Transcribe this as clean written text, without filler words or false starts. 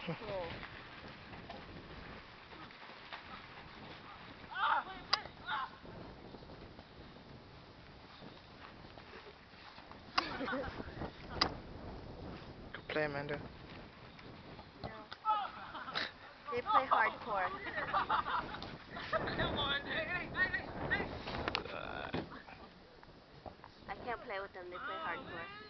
Yeah. Go play, Amanda. No. They play hardcore. I can't play with them. They play hardcore.